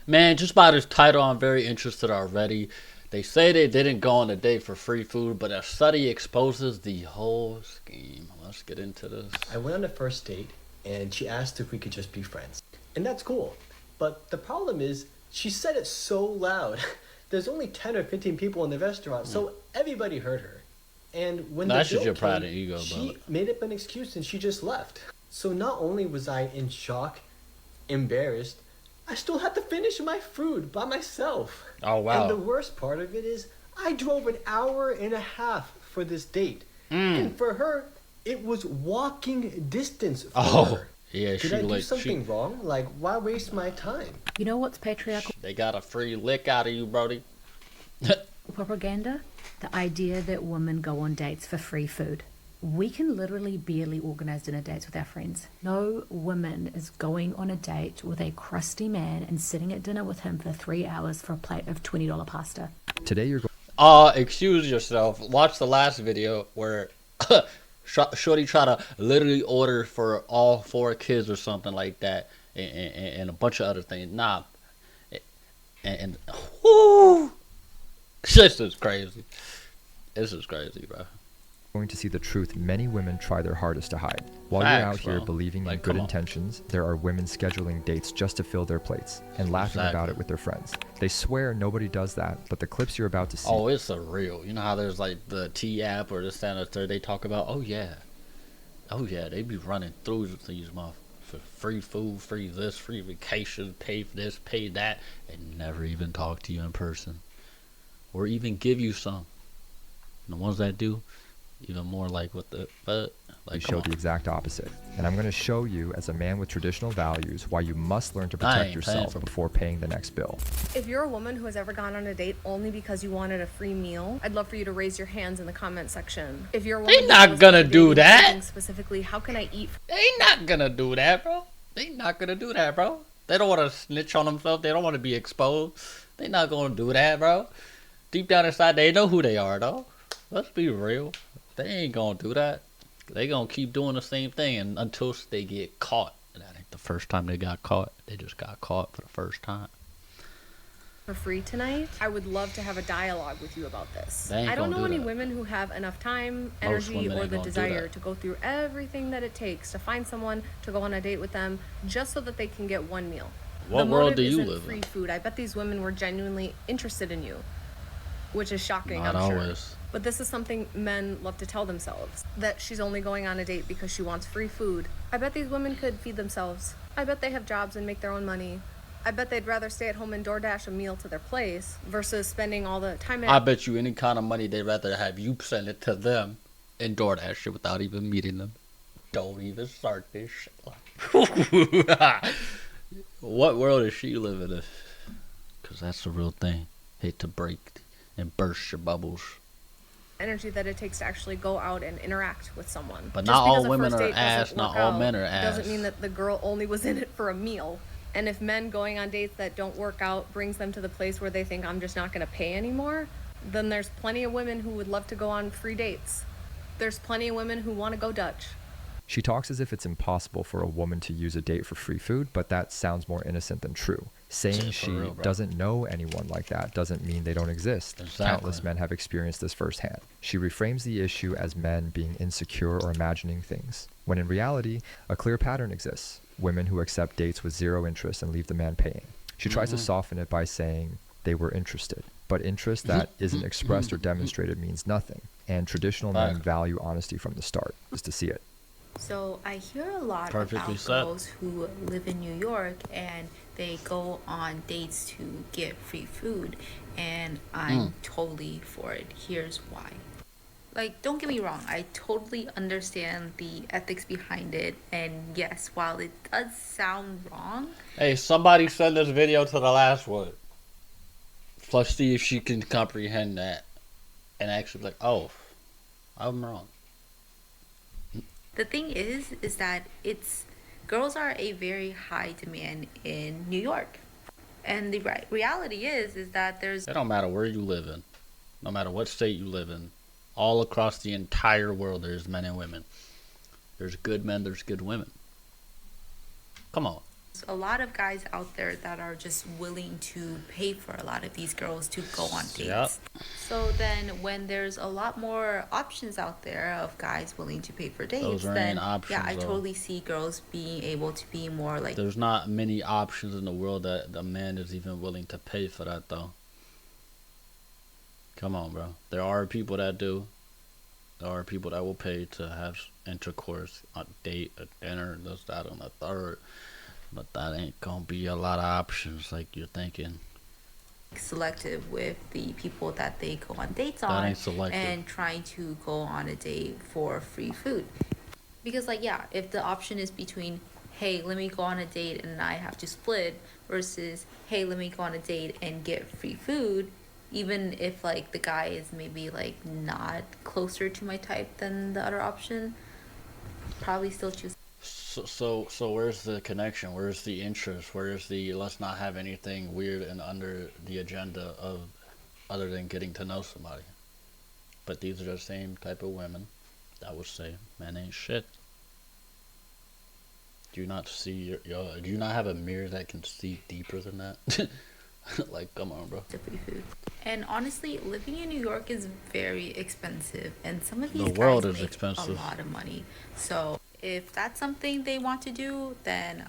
Man, just by this title, I'm very interested already. They say they didn't go on a date for free food, but a study exposes the whole scheme. Let's get into this. I went on a first date and she asked if we could just be friends. And that's cool. But the problem is, she said it so loud. There's only 10 or 15 people in the restaurant, so everybody heard her. And when That's the just bill your pride came, and ego, she but made up an excuse and she just left. So not only was I in shock, embarrassed, I still had to finish my food by myself. oh wow. And the worst part of it is, I drove an hour and a half for this date. Mm. And for her, it was walking distance for Oh, her. yeah, Did I do something wrong? Like, why waste my time? You know what's patriarchal They got a free lick out of you, Brody. propaganda? The idea that women go on dates for free food. We can literally barely organize dinner dates with our friends. No woman is going on a date with a crusty man and sitting at dinner with him for 3 hours for a plate of $20 pasta. Today you're Excuse yourself. Watch the last video where Shorty try to literally order for all 4 kids or something like that, and a bunch of other things. Nah, and whoo, this is crazy. This is crazy, bro. going to see the truth many women try their hardest to hide. While you're out Facts, here bro. believing in Like, good come on. intentions, there are women scheduling dates just to fill their plates and laughing Exactly. about it with their friends. They swear nobody does that, but the clips you're about to see Oh, it's a real. You know how there's like the T app or the standard third. They talk about. Oh yeah, they be running through these motherfuckers for free food, free this, free vacation, pay for this, pay that, and never even talk to you in person, or even give you some. And the ones that do, even more like what the fuck. we Like, show come the on. exact opposite. And I'm going to show you, as a man with traditional values, why you must learn to I protect ain't yourself paying for- before paying the next bill. If you're a woman who has ever gone on a date only because you wanted a free meal, I'd love for you to raise your hands in the comment section. If you're a woman They who not goes gonna on a date do and that. thinking specifically, how can I eat They not gonna do that, bro. They not gonna do that, bro. They don't want to snitch on themselves. They don't want to be exposed. They not gonna do that, bro. Deep down inside, they know who they are, though. Let's be real. They ain't gonna do that. They gonna keep doing the same thing until they get caught. And that ain't the first time they got caught. They just got caught for the first time. for free tonight? I would love to have a dialogue with you about this. They ain't I don't gonna know do any that. women who have enough time, Most energy, women or ain't the gonna do desire that. to go through everything that it takes to find someone to go on a date with them just so that they can get one meal. What The world motive do you isn't live free in? food. I bet these women were genuinely interested in you, which is shocking, Not I'm sure. always. But this is something men love to tell themselves, that she's only going on a date because she wants free food. I bet these women could feed themselves. I bet they have jobs and make their own money. I bet they'd rather stay at home and DoorDash a meal to their place versus spending all the time I at bet you any kind of money they'd rather have you send it to them and DoorDash shit without even meeting them. Don't even start this shit. What world is she living in? Because that's the real thing. Hate to break and burst your bubbles. energy that it takes to actually go out and interact with someone. But Just not all because a women first are date doesn't ass, not work all out men are ass. doesn't mean that the girl only was in it for a meal. And if men going on dates that don't work out brings them to the place where they think I'm just not going to pay anymore, then there's plenty of women who would love to go on free dates. There's plenty of women who want to go Dutch. She talks as if it's impossible for a woman to use a date for free food, but that sounds more innocent than true. Saying Yeah, for she real, bro. doesn't know anyone like that doesn't mean they don't exist. Exactly. Countless men have experienced this firsthand. She reframes the issue as men being insecure or imagining things, when in reality, a clear pattern exists. Women who accept dates with zero interest and leave the man paying. She tries to soften it by saying they were interested, but interest that isn't expressed or demonstrated means nothing. And traditional men Fact. value honesty from the start, is to see it. So I hear a lot Perfectly about said. girls who live in New York and they go on dates to get free food, and I'm totally for it. Here's why. Like, don't get me wrong, I totally understand the ethics behind it, and yes, while it does sound wrong, Hey, somebody send this video to the last one. Let's see if she can comprehend that and actually be like, oh, I'm wrong. the thing is that it's girls are a very high demand in New York. And the reality is that there's It don't matter where you live in, no matter what state you live in, all across the entire world, there's men and women. There's good men, there's good women. Come on. A lot of guys out there that are just willing to pay for a lot of these girls to go on dates. Yep. So then when there's a lot more options out there of guys willing to pay for dates, Those ain't then options, yeah, I though. totally see girls being able to be more like, There's not many options in the world that a man is even willing to pay for that, though. Come on, bro. There are people that do. There are people that will pay to have intercourse, a date, a dinner, this, that, and the third. But that ain't gonna be a lot of options like you're thinking. selective with the people that they go on dates That on ain't selective. and trying to go on a date for free food. Because like yeah, if the option is between hey, let me go on a date and I have to split versus hey, let me go on a date and get free food, even if like the guy is maybe like not closer to my type than the other option, probably still choose. So where's the connection? Where's the interest? Where's the let's not have anything weird and under the agenda of other than getting to know somebody? But these are the same type of women that would say, "Man ain't shit." Do you not see your do you not have a mirror that can see deeper than that? Like, come on, bro. The free food. And honestly, living in New York is very expensive, and some of these The world guys is make expensive. a lot of money. So if that's something they want to do, then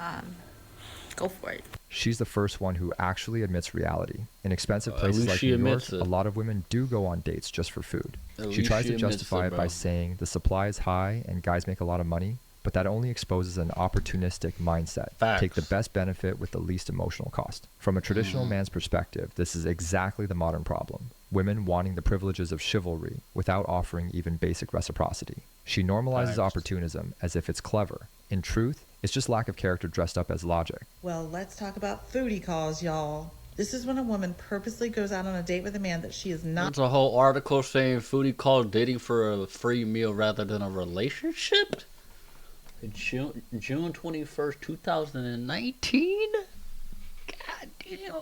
go for it. She's the first one who actually admits reality. In expensive At places least like she New York, admits it. a lot of women do go on dates just for food. At She least tries she to admits justify it, it by bro. saying the supply is high and guys make a lot of money, but that only exposes an opportunistic mindset. Facts. Take the best benefit with the least emotional cost. From a traditional man's perspective, this is exactly the modern problem. Women wanting the privileges of chivalry without offering even basic reciprocity. She normalizes Facts. opportunism as if it's clever. In truth, it's just lack of character dressed up as logic. Well, let's talk about foodie calls, y'all. This is when a woman purposely goes out on a date with a man that she is not There's a whole article saying foodie called dating for a free meal rather than a relationship. June 21st, 2019. God damn.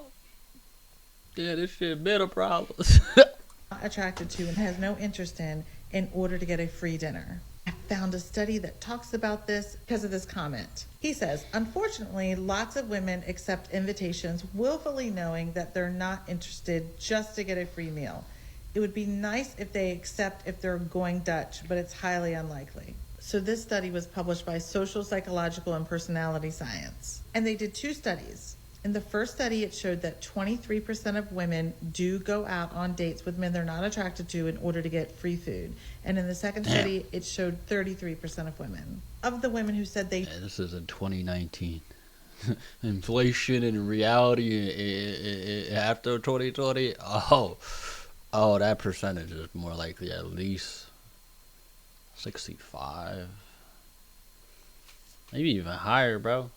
Yeah, this shit been a problem. attracted to and has no interest in order to get a free dinner. I found a study that talks about this because of this comment. He says, unfortunately, lots of women accept invitations willfully knowing that they're not interested just to get a free meal. It would be nice if they accept if they're going Dutch, but it's highly unlikely. So this study was published by Social, Psychological, and Personality Science. And they did two studies. In the first study, it showed that 23% of women do go out on dates with men they're not attracted to in order to get free food. And in the second study, it showed 33% of women. Of the women who said they Yeah, this is in 2019. Inflation and reality after 2020. Oh, that percentage is more likely at least 65, maybe even higher, bro.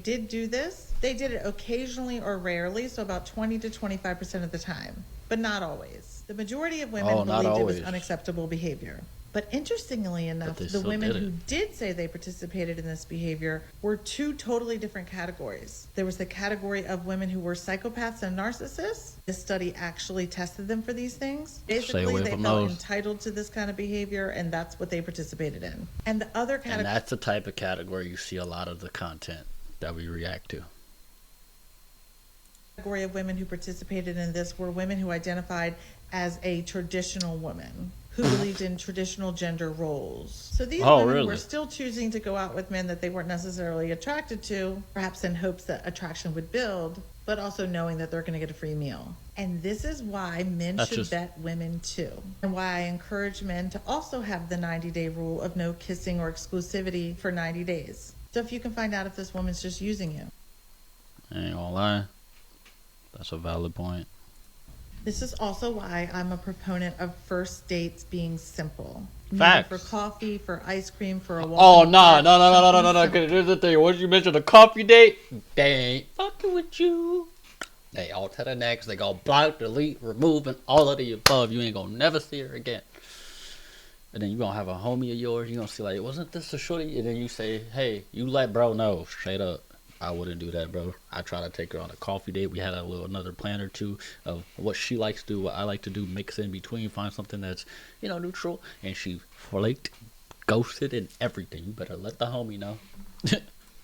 did do this, they did it occasionally or rarely, so about 20 to 25% of the time, but not always. The majority of women Oh, not believed it was always. unacceptable behavior. But interestingly enough, they the still women did it. who did say they participated in this behavior were two totally different categories. There was the category of women who were psychopaths and narcissists. This study actually tested them for these things. Basically, away they from felt those. entitled to this kind of behavior, and that's what they participated in. And the other And category that's the type of category you see a lot of the content that we react to. category of women who participated in this were women who identified as a traditional woman, who believed in traditional gender roles. So these Oh, women really? were still choosing to go out with men that they weren't necessarily attracted to, perhaps in hopes that attraction would build, but also knowing that they're going to get a free meal. And this is why men That's should just- vet women too. And why I encourage men to also have the 90-day rule of no kissing or exclusivity for 90 days. So if you can find out if this woman's just using you. I ain't gonna lie. That's a valid point. This is also why I'm a proponent of first dates being simple. Facts. For coffee, for ice cream, for a walk. Oh, in the no, park, no, no, no, no, no, something no, no. simple. Cause here's the thing. Once you mention a coffee date, they ain't fucking with you. They all to the next. They go block, delete, remove, and all of the above. You ain't gonna never see her again. And then you gonna have a homie of yours. You gonna see like, wasn't this a shorty? And then you say, hey, you let bro know straight up. I wouldn't do that, bro. I try to take her on a coffee date. We had another plan or two of what she likes to do, what I like to do, mix in between, find something that's, neutral. And she flaked, ghosted, and everything. You better let the homie know.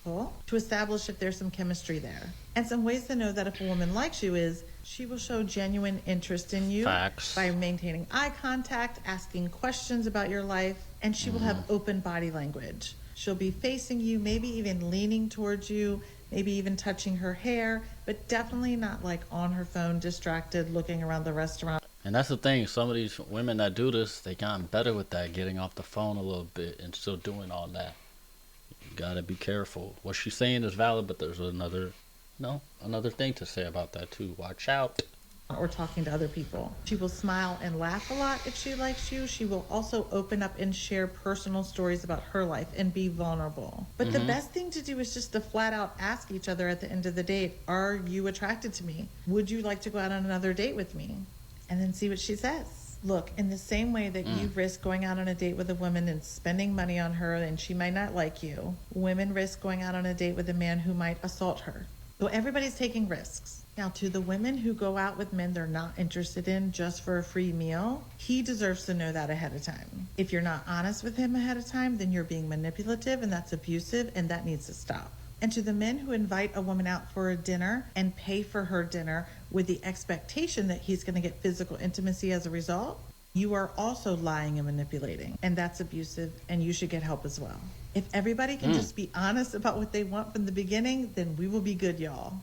to establish if there's some chemistry there. And some ways to know that if a woman likes you is she will show genuine interest in you Facts. by maintaining eye contact, asking questions about your life, and she will have open body language. She'll be facing you, maybe even leaning towards you, maybe even touching her hair, but definitely not like on her phone, distracted, looking around the restaurant. And that's the thing. Some of these women that do this, they gotten better with that, getting off the phone a little bit and still doing all that. You gotta be careful. What she's saying is valid, but there's another thing to say about that too. Watch out. Or talking to other people. She will smile and laugh a lot if she likes you. She will also open up and share personal stories about her life and be vulnerable. But the best thing to do is just to flat out ask each other at the end of the date, are you attracted to me? Would you like to go out on another date with me? And then see what she says. Look, in the same way that you risk going out on a date with a woman and spending money on her and she might not like you, women risk going out on a date with a man who might assault her. So everybody's taking risks. Now, to the women who go out with men they're not interested in just for a free meal, he deserves to know that ahead of time. If you're not honest with him ahead of time, then you're being manipulative and that's abusive and that needs to stop. And to the men who invite a woman out for a dinner and pay for her dinner with the expectation that he's going to get physical intimacy as a result, you are also lying and manipulating, and that's abusive, and you should get help as well. If everybody can just be honest about what they want from the beginning, then we will be good, y'all.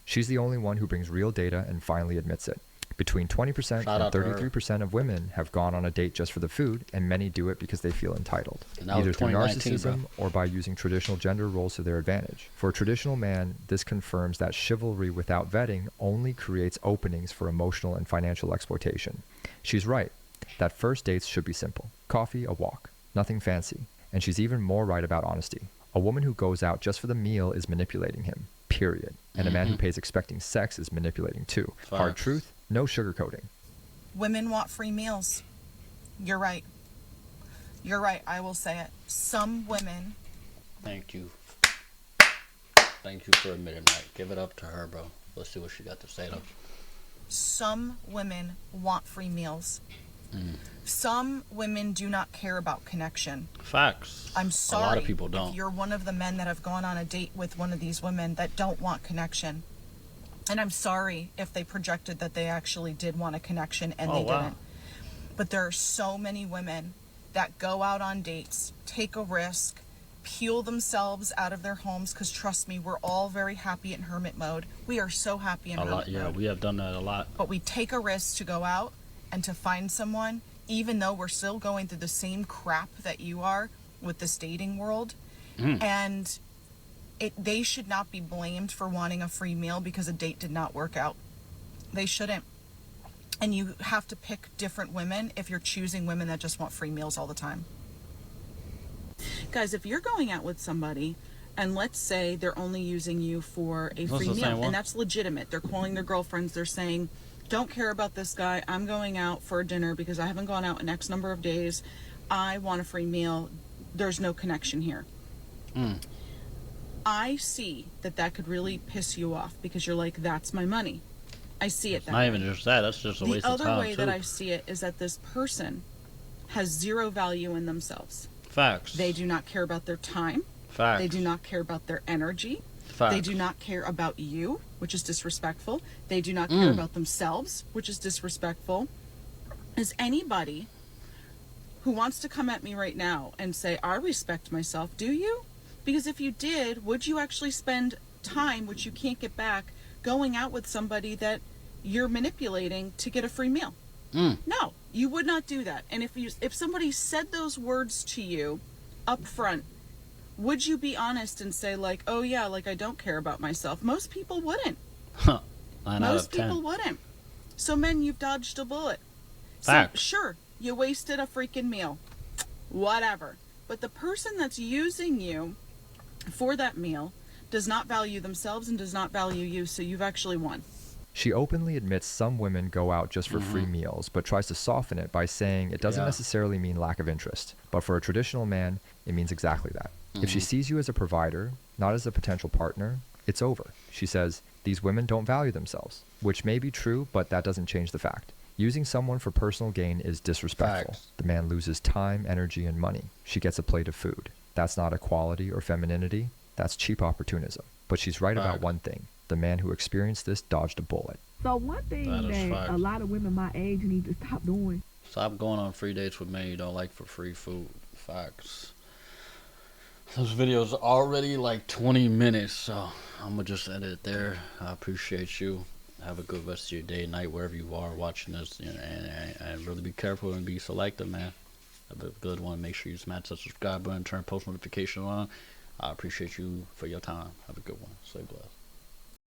She's the only one who brings real data and finally admits it. Between 20% Shout out and to her. 33% of women have gone on a date just for the food, and many do it because they feel entitled, And that was either through 2019, narcissism bro. or by using traditional gender roles to their advantage. For a traditional man, this confirms that chivalry without vetting only creates openings for emotional and financial exploitation. She's right, that first dates should be simple. Coffee, a walk. Nothing fancy. And she's even more right about honesty. A woman who goes out just for the meal is manipulating him, period. And a man who pays expecting sex is manipulating too. Hard Facts. truth, no sugarcoating. Women want free meals. You're right. You're right. I will say it. Some women. Thank you. Thank you for admitting that. Give it up to her, bro. Let's see what she got to say though. Some women want free meals. Some women do not care about connection. Facts. I'm sorry A lot of people don't. if you're one of the men that have gone on a date with one of these women that don't want connection. And I'm sorry if they projected that they actually did want a connection and they wow. didn't. But there are so many women that go out on dates, take a risk, peel themselves out of their homes, because trust me, we're all very happy in hermit mode. We are so happy in A hermit lot. Yeah, mode. we have done that a lot. But we take a risk to go out and to find someone, even though we're still going through the same crap that you are with this dating world. And they should not be blamed for wanting a free meal because a date did not work out. They shouldn't. And you have to pick different women if you're choosing women that just want free meals all the time. Guys, if you're going out with somebody and let's say they're only using you for a That's free the same meal, one. and that's legitimate. They're calling their girlfriends. They're saying, don't care about this guy. I'm going out for dinner because I haven't gone out in X number of days. I want a free meal. There's no connection here. I see that could really piss you off because you're like, that's my money. I see it that Not way. even just that. That's just a waste The of other time way too. that I see it is that this person has zero value in themselves. Facts. They do not care about their time. Facts. They do not care about their energy. Facts. They do not care about you, which is disrespectful. They do not care about themselves, which is disrespectful. Is anybody who wants to come at me right now and say, I respect myself, do you? Because if you did, would you actually spend time, which you can't get back, going out with somebody that you're manipulating to get a free meal? No, you would not do that. And if somebody said those words to you up front, would you be honest and say like, oh yeah, like I don't care about myself? Most people wouldn't. 9 out Most of 10. people wouldn't. So men, you've dodged a bullet. Facts. So sure, you wasted a freaking meal. Whatever. But the person that's using you for that meal does not value themselves and does not value you, so you've actually won. She openly admits some women go out just for free meals, but tries to soften it by saying it doesn't Yeah. necessarily mean lack of interest. But for a traditional man, it means exactly that. If she sees you as a provider, not as a potential partner, it's over. She says, these women don't value themselves, which may be true, but that doesn't change the fact. Using someone for personal gain is disrespectful. Facts. The man loses time, energy, and money. She gets a plate of food. That's not equality or femininity. That's cheap opportunism. But she's right about Fact. one thing. The man who experienced this dodged a bullet. So one thing That is that facts. a lot of women my age need to stop doing. Stop going on free dates with men you don't like for free food. Facts. This video's already like 20 minutes, so I'm gonna just end it there. I appreciate you. Have a good rest of your day, night, wherever you are watching this, and really be careful and be selective, man. Have a good one. Make sure you smash that subscribe button, turn post notification on. I appreciate you for your time. Have a good one. Stay blessed.